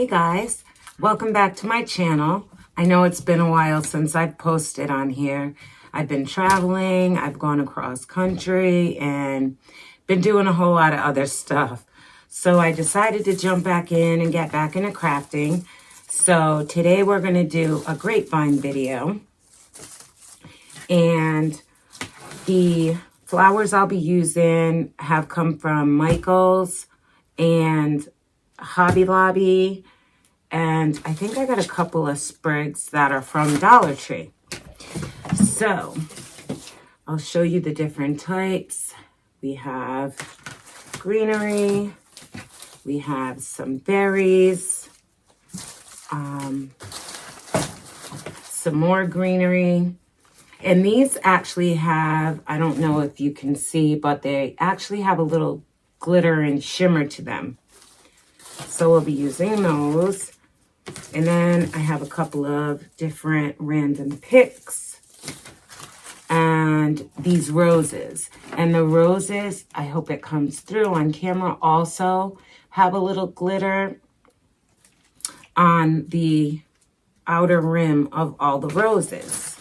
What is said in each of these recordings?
Hey guys, welcome back to my channel. I know it's been a while since I've posted on here. I've been traveling, I've gone across country, and been doing a whole lot of other stuff. So I decided to jump back in and get back into crafting. So today we're going to do a grapevine video. And the flowers I'll be using have come from Michael's and Hobby Lobby, and I think I got a couple of sprigs that are from Dollar Tree. So I'll show you the different types. We have greenery, we have some berries, some more greenery, and these actually have, I don't know if you can see, but they actually have a little glitter and shimmer to them. So we'll be using those. And then I have a couple of different random picks and these roses. And the roses, I hope it comes through on camera, also have a little glitter on the outer rim of all the roses.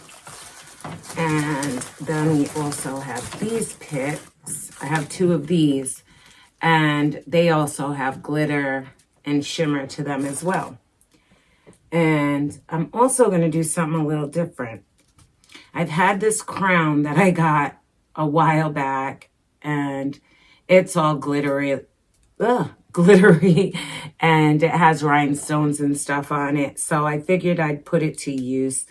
And then we also have these picks. I have two of these, and they also have glitter and shimmer to them as well. And I'm also going to do something a little different. I've had this crown that I got a while back, and it's all glittery, and it has rhinestones and stuff on it. So I figured I'd put it to use.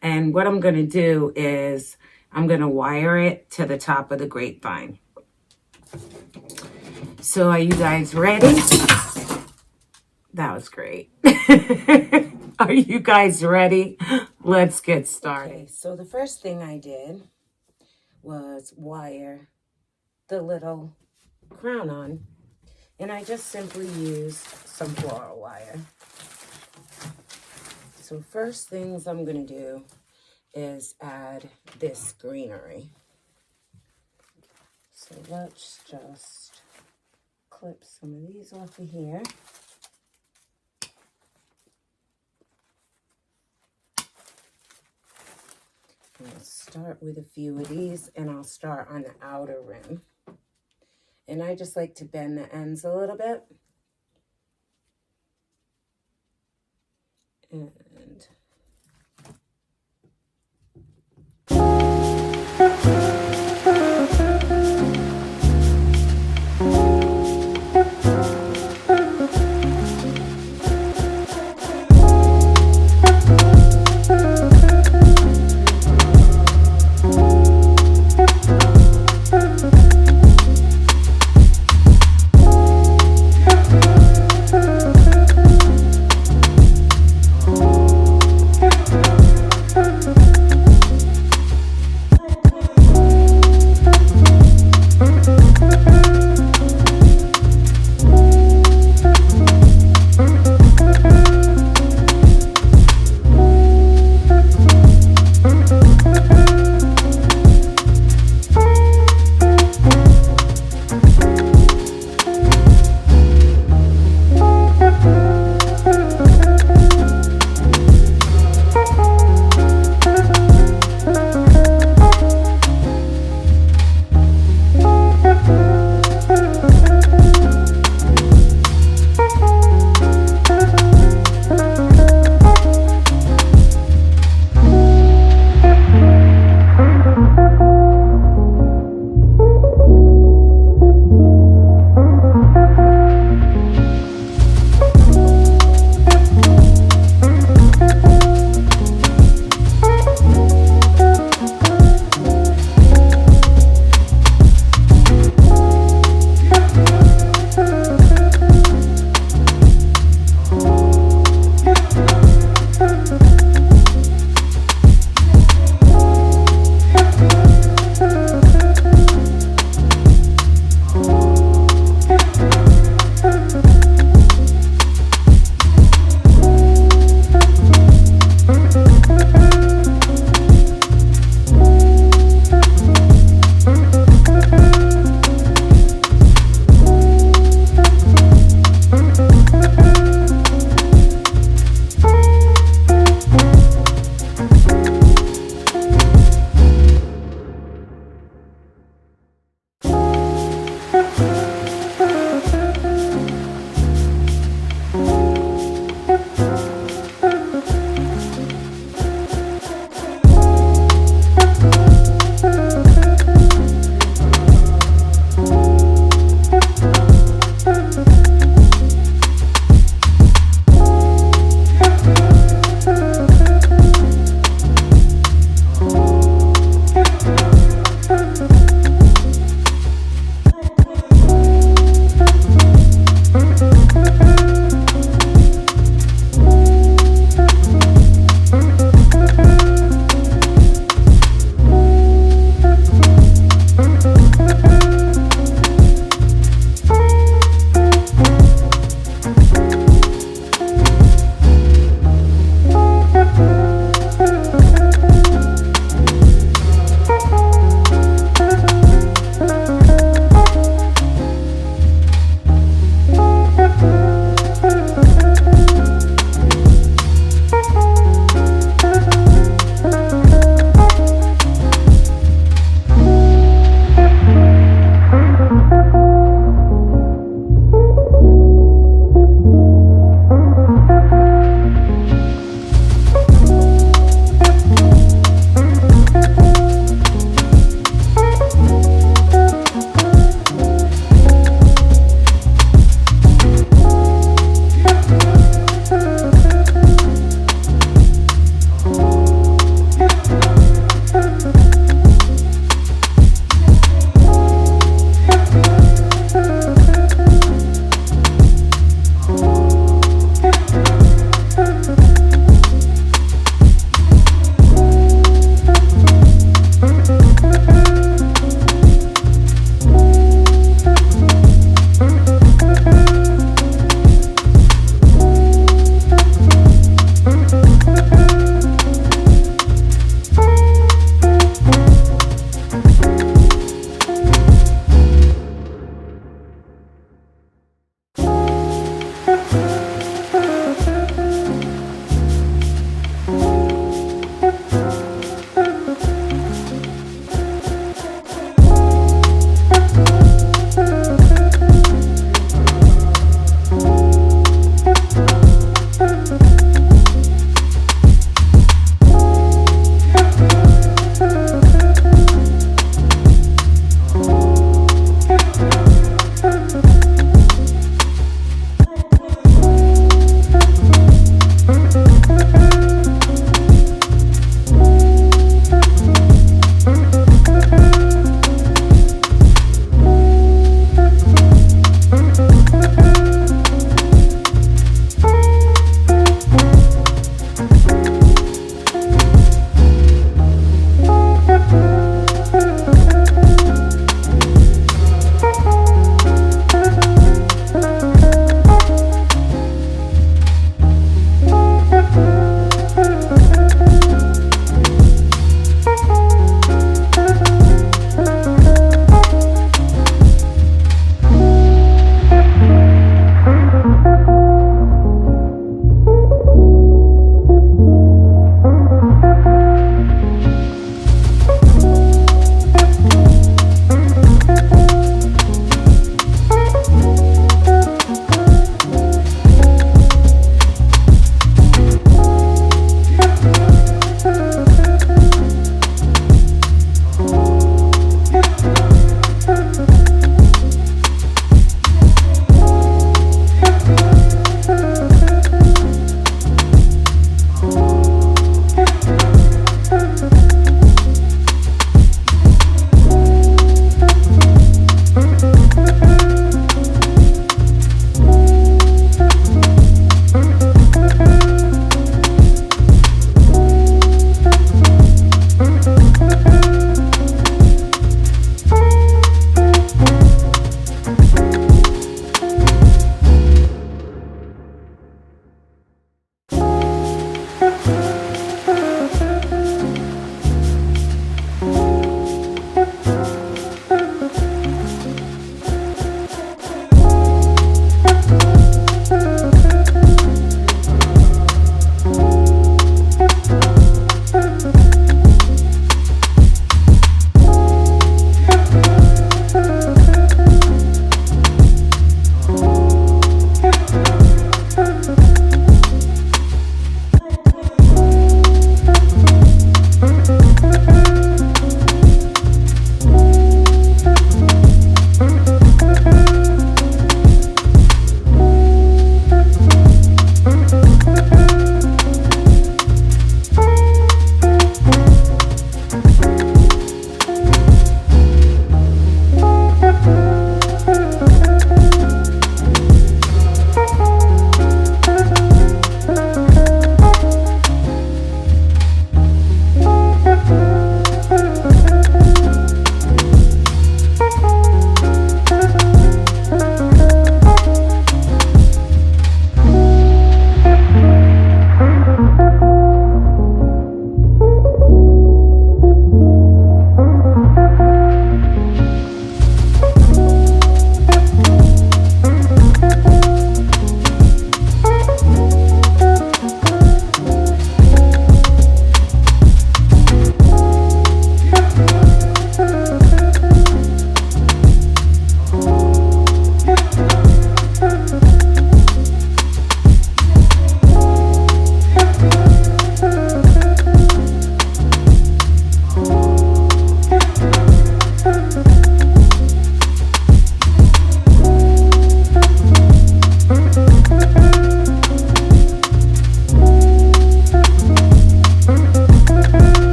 And what I'm going to do is I'm going to wire it to the top of the grapevine. So are you guys ready? That was great. Are you guys ready? Let's get started. Okay, so the first thing I did was wire the little crown on. And I just simply used some floral wire. So first things I'm going to do is add this greenery. So let's just clip some of these off of here. I'll start with a few of these, and I'll start on the outer rim. And I just like to bend the ends a little bit. And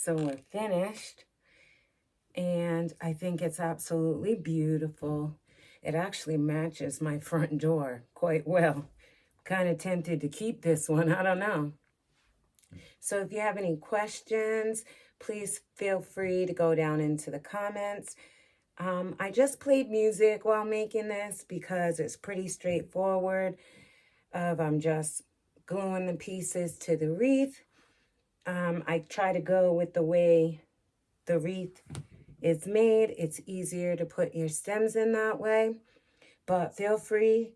So we're finished. And I think it's absolutely beautiful. It actually matches my front door quite well. Kind of tempted to keep this one. I don't know. So if you have any questions, please feel free to go down into the comments. I just played music while making this because it's pretty straightforward. I'm just gluing the pieces to the wreath. I try to go with the way the wreath is made. It's easier to put your stems in that way. But feel free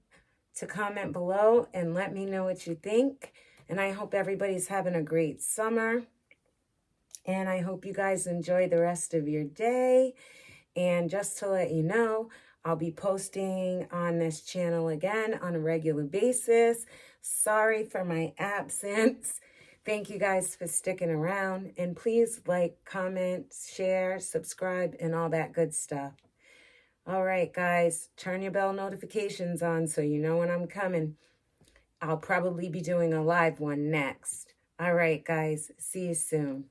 to comment below and let me know what you think. And I hope everybody's having a great summer. And I hope you guys enjoy the rest of your day. And just to let you know, I'll be posting on this channel again on a regular basis. Sorry for my absence. Thank you guys for sticking around. And please like, comment, share, subscribe, and all that good stuff. All right, guys, turn your bell notifications on so you know when I'm coming. I'll probably be doing a live one next. All right, guys, see you soon.